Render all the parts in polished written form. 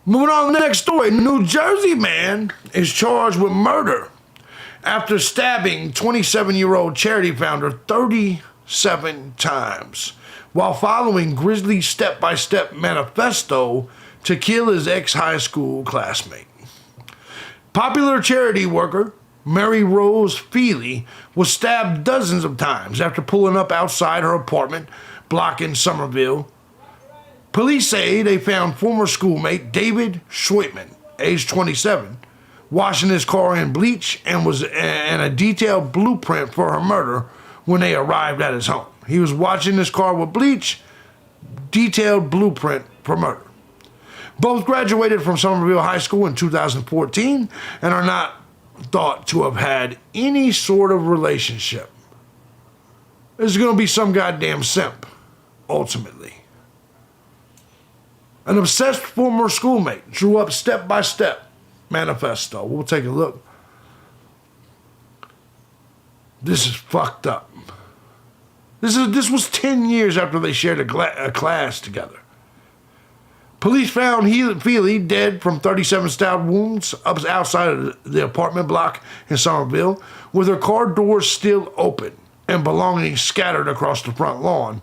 Moving on to the next story. New Jersey man is charged with murder after stabbing 27-year-old charity founder 37 times while following grisly step-by-step manifesto to kill his ex-high school classmate. Popular charity worker Mary Rose Feely was stabbed dozens of times after pulling up outside her apartment block in Somerville. Police say they found former schoolmate David Shroitman, age 27, washing his car in bleach and a detailed blueprint for her murder when they arrived at his home. He was washing his car with bleach, detailed blueprint for murder. Both graduated from Somerville High School in 2014 and are not thought to have had any sort of relationship. This is going to be some goddamn simp, ultimately. An obsessed former schoolmate drew up step-by-step manifesto. We'll take a look. This is fucked up. This was 10 years after they shared a class together. Police found Feely dead from 37 stab wounds outside of the apartment block in Somerville, with her car doors still open and belongings scattered across the front lawn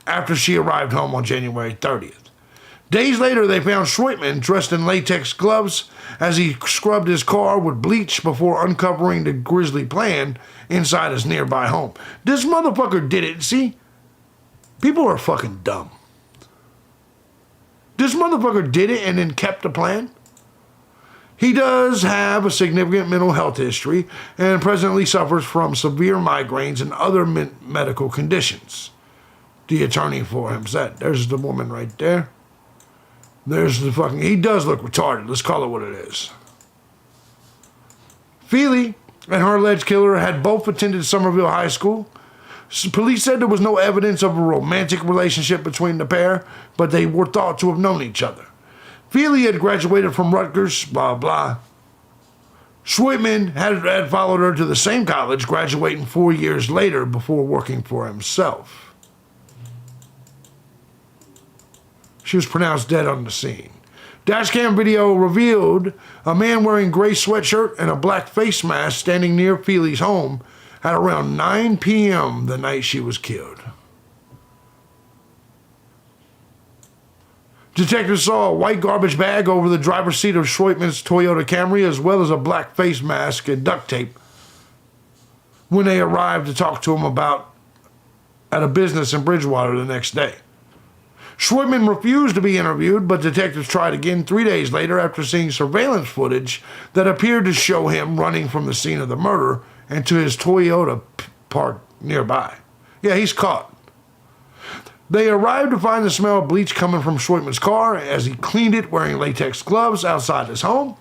after she arrived home on January 30th. Days later, they found Shroitman dressed in latex gloves as he scrubbed his car with bleach before uncovering the grisly plan inside his nearby home. This motherfucker did it. See? People are fucking dumb. This motherfucker did it and then kept the plan. He does have a significant mental health history and presently suffers from severe migraines and other medical conditions. The attorney for him said. There's the woman right there. There's the fucking... He does look retarded. Let's call it what it is. Feely and her alleged killer had both attended Somerville High School. Police said there was no evidence of a romantic relationship between the pair, but they were thought to have known each other. Feely had graduated from Rutgers, blah, blah. Shroitman had followed her to the same college, graduating 4 years later before working for himself. She was pronounced dead on the scene. Dashcam video revealed a man wearing gray sweatshirt and a black face mask standing near Feely's home at around 9 p.m. the night she was killed. Detectives saw a white garbage bag over the driver's seat of Shroitman's Toyota Camry, as well as a black face mask and duct tape when they arrived to talk to him at a business in Bridgewater the next day. Shroitman refused to be interviewed, but detectives tried again 3 days later after seeing surveillance footage that appeared to show him running from the scene of the murder and to his Toyota parked nearby. Yeah, he's caught. They arrived to find the smell of bleach coming from Shroitman's car as he cleaned it wearing latex gloves outside his home.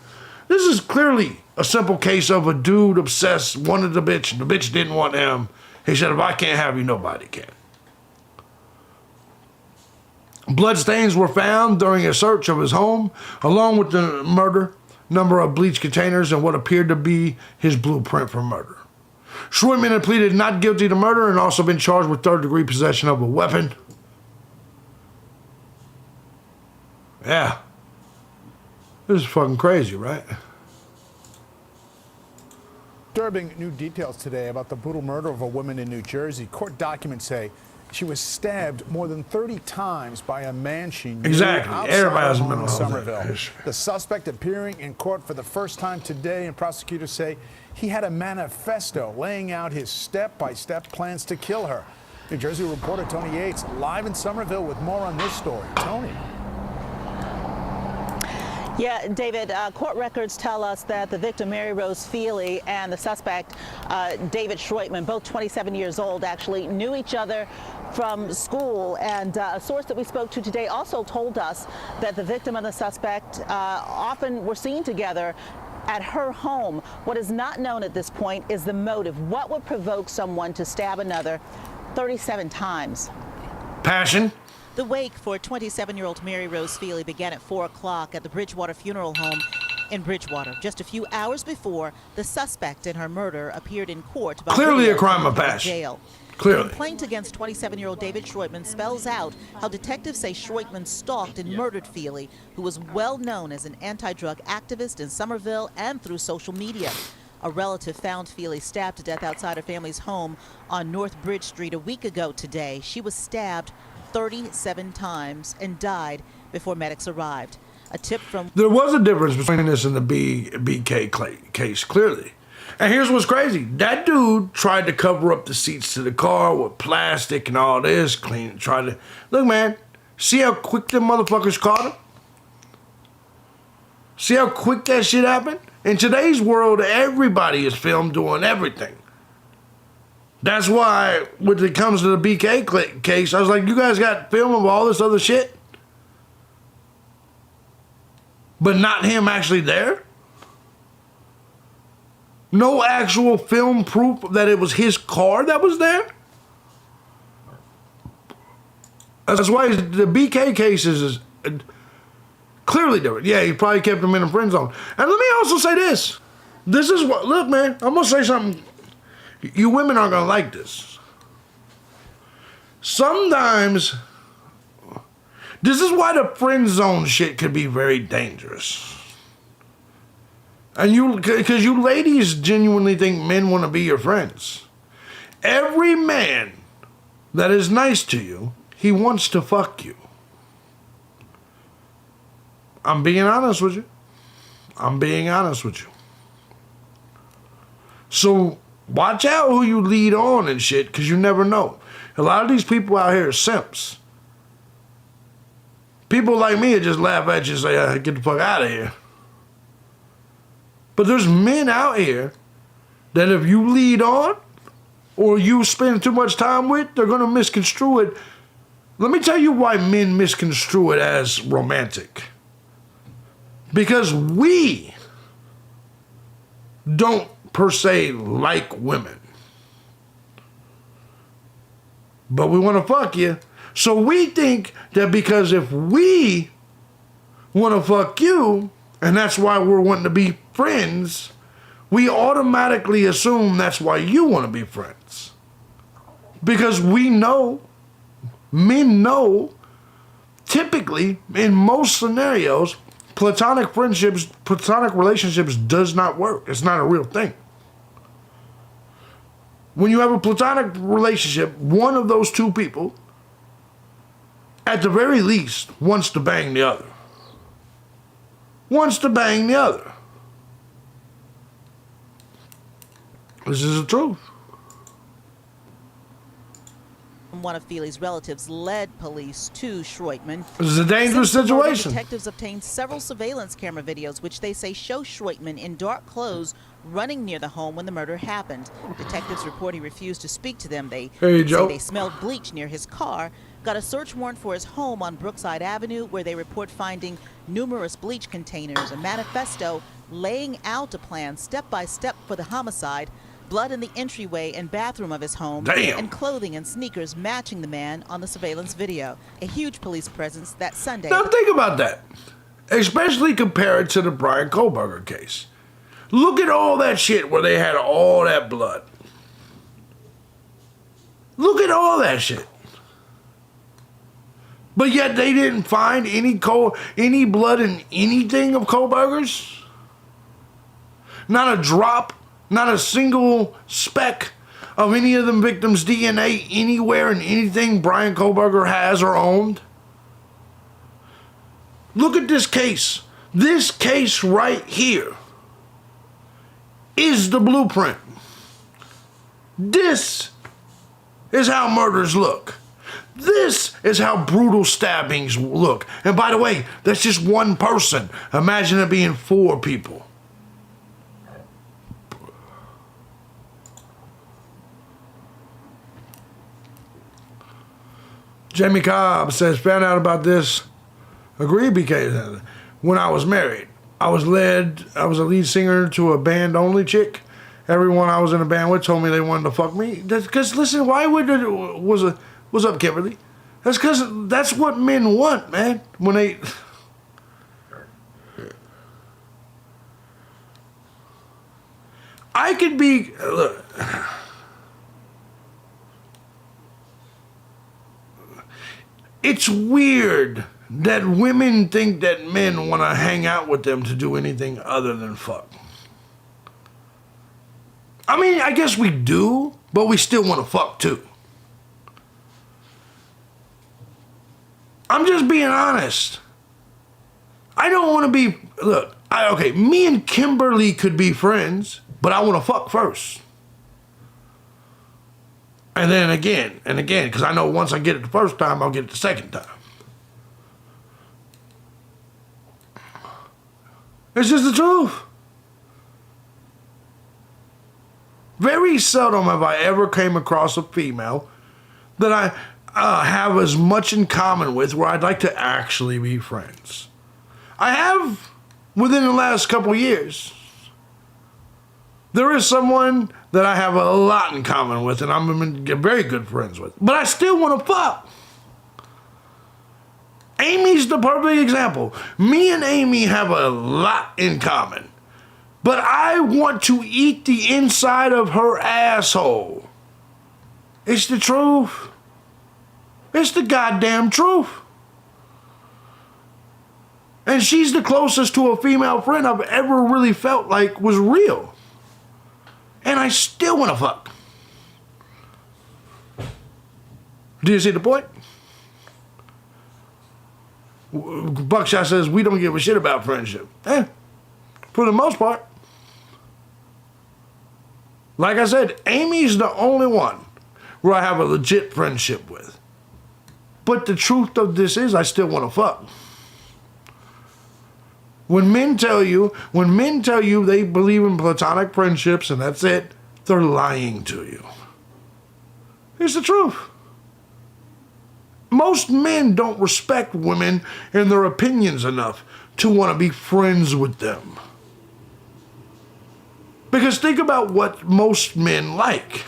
This is clearly a simple case of a dude obsessed, wanted the bitch, and the bitch didn't want him. He said, if I can't have you, nobody can. Bloodstains were found during a search of his home, along with the murder, number of bleach containers, and what appeared to be his blueprint for murder. Shroitman had pleaded not guilty to murder and also been charged with third-degree possession of a weapon. Yeah. This is fucking crazy, right? Disturbing new details today about the brutal murder of a woman in New Jersey. Court documents say she was stabbed more than 30 times by a man she knew. Exactly. Everybody has a mental health Somerville. issue. The suspect appearing in court for the first time today, and prosecutors say he had a manifesto laying out his step-by-step plans to kill her. New Jersey reporter Tony Yates live in Somerville with more on this story. Tony. Yeah, David, court records tell us that the victim, Mary Rose Feely, and the suspect, David Shroitman, both 27 years old, actually knew each other from school. And a source that we spoke to today also told us that the victim and the suspect often were seen together at her home. What is not known at this point is the motive. What would provoke someone to stab another 37 times? Passion. The wake for 27-year-old Mary Rose Feely began at 4 o'clock at the Bridgewater Funeral Home in Bridgewater. Just a few hours before, the suspect in her murder appeared in court. Clearly a crime of passion. Jail. Clearly. The complaint against 27-year-old David Shroitman spells out how detectives say Shroitman stalked and murdered Feely, who was well known as an anti-drug activist in Somerville and through social media. A relative found Feely stabbed to death outside her family's home on North Bridge Street a week ago today. She was stabbed 37 times and died before medics arrived. A tip from... There was a difference between this and the BK case, clearly. And here's what's crazy. That dude tried to cover up the seats to the car with plastic and all this, clean, tried to... Look, man, see how quick them motherfuckers caught him? See how quick that shit happened? In today's world, everybody is filmed doing everything. That's why, when it comes to the BK case, I was like, you guys got film of all this other shit? But not him actually there? No actual film proof that it was his car that was there? That's why the BK case is clearly different. Yeah, he probably kept him in a friend zone. And let me also say this. This is what, look, man, I'm going to say something. You women aren't going to like this. Sometimes, this is why the friend zone shit could be very dangerous. And because you ladies genuinely think men want to be your friends. Every man that is nice to you, he wants to fuck you. I'm being honest with you. I'm being honest with you. So watch out who you lead on and shit, because you never know. A lot of these people out here are simps. People like me that just laugh at you and say, get the fuck out of here. But there's men out here that if you lead on or you spend too much time with, they're going to misconstrue it. Let me tell you why men misconstrue it as romantic. Because we don't per se like women. But we want to fuck you. So we think that because if we want to fuck you, and that's why we're wanting to be friends, we automatically assume that's why you want to be friends. Because we know, men know, typically, in most scenarios, platonic friendships, platonic relationships does not work. It's not a real thing. When you have a platonic relationship, one of those two people, at the very least, wants to bang the other. Wants to bang the other. This is the truth. One of Feely's relatives led police to Shroitman. This is a dangerous Since the murder, situation. Detectives obtained several surveillance camera videos, which they say show Shroitman in dark clothes running near the home when the murder happened. Detectives report he refused to speak to them. They say they smelled bleach near his car. Got a search warrant for his home on Brookside Avenue, where they report finding numerous bleach containers, a manifesto laying out a plan step by step for the homicide, blood in the entryway and bathroom of his home, and clothing and sneakers matching the man on the surveillance video. A huge police presence that Sunday. Now think about that, especially compared to the Brian Kohlberger case. Look at all that shit where they had all that blood. Look at all that shit. But yet they didn't find any blood in anything of Kohlberger's. Not a drop, not a single speck of any of them victims' DNA anywhere in anything Brian Kohlberger has or owned. Look at this case. This case right here is the blueprint. This is how murders look. This is how brutal stabbings look. And by the way, that's just one person. Imagine it being 4 people. Jamie Cobb says, found out about this. Agreed, BK. When I was married, I was a lead singer to a band-only chick. Everyone I was in a band with told me they wanted to fuck me. Because, listen, why would it, what's up, Kimberly? That's because that's what men want, man. When they... I could be... Look... it's weird that women think that men want to hang out with them to do anything other than fuck. I mean, I guess we do, but we still want to fuck too. I'm just being honest. I don't want to be, look, okay, me and Kimberly could be friends, but I want to fuck first. And then again, because I know once I get it the first time, I'll get it the second time. It's just the truth. Very seldom have I ever came across a female that I have as much in common with where I'd like to actually be friends. I have within the last couple years. There is someone that I have a lot in common with and I'm very good friends with. But I still want to fuck. Amy's the perfect example. Me and Amy have a lot in common. But I want to eat the inside of her asshole. It's the truth. It's the goddamn truth. And she's the closest to a female friend I've ever really felt like was real. And I still want to fuck. Do you see the point? Buckshot says, we don't give a shit about friendship. For the most part. Like I said, Amy's the only one where I have a legit friendship with. But the truth of this is I still want to fuck. When men tell you they believe in platonic friendships and that's it, they're lying to you. It's the truth. Most men don't respect women and their opinions enough to want to be friends with them. Because think about what most men like.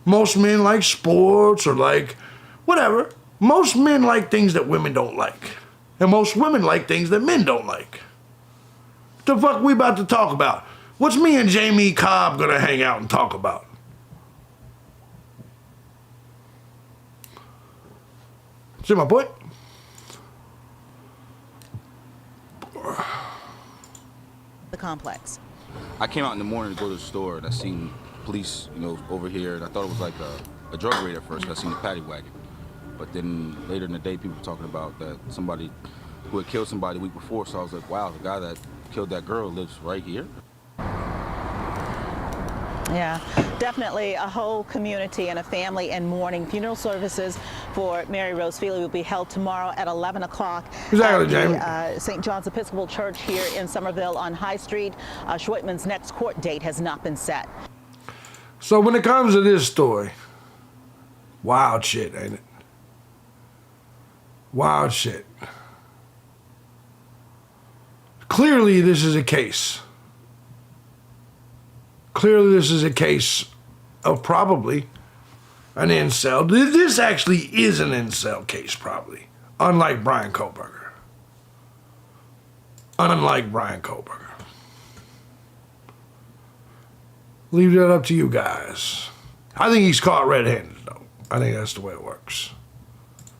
Most men like sports or like whatever. Most men like things that women don't like. And most women like things that men don't like. What the fuck we about to talk about? What's me and Jamie Cobb gonna hang out and talk about? See my point? The complex. I came out in the morning to go to the store and I seen police, over here, and I thought it was like a drug raid at first. I seen the paddy wagon. But then later in the day, people were talking about that somebody who had killed somebody the week before, so I was like, wow, the guy that killed that girl lives right here? Yeah, definitely a whole community and a family in mourning. Funeral services for Mary Rose Feely will be held tomorrow at 11 o'clock at St. John's Episcopal Church here in Somerville on High Street. Shroitman's next court date has not been set. So when it comes to this story, wild shit, ain't it? Wild shit. Clearly, this is a case. Clearly, this is a case of probably an incel. This actually is an incel case, probably. Unlike Brian Kohlberger. Unlike Brian Kohlberger. Leave that up to you guys. I think he's caught red-handed, though. I think that's the way it works.